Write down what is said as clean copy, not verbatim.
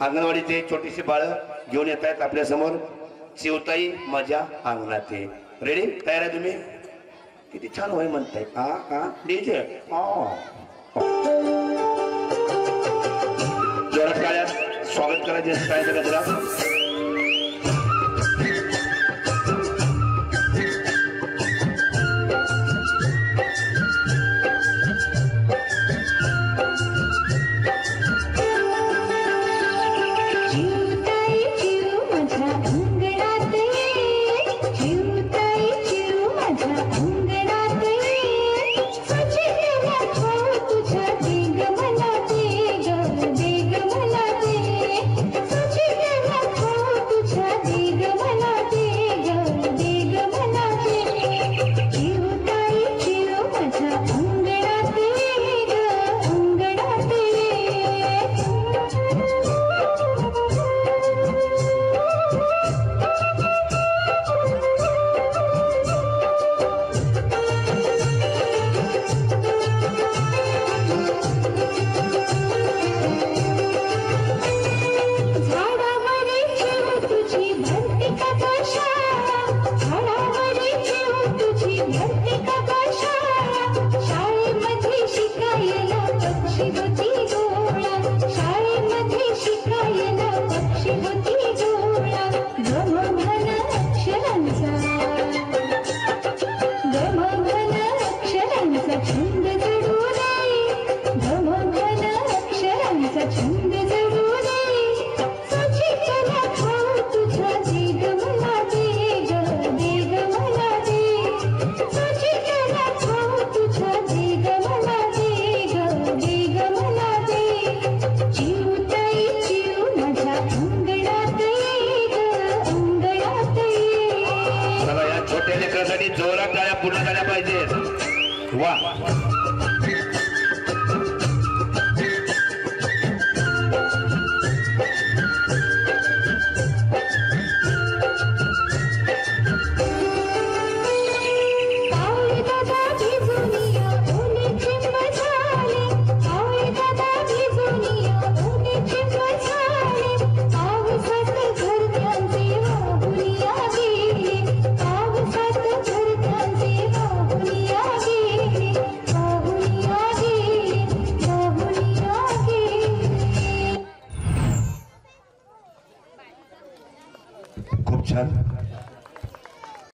अंगणवाडीचे छोटीशी बाळ घेऊन येत आहेत आपल्या समोर. शिवताई माझ्या अंगणात आहे. रेडी? तयार आहे तुम्ही? किती छान होय म्हणताय. हा हा डीजे जोरात टाळ्यात स्वागत करायचे. टाळ्याच्या गजरात जोरात टाळ्या पूर्ण झाल्या पाहिजेत. वा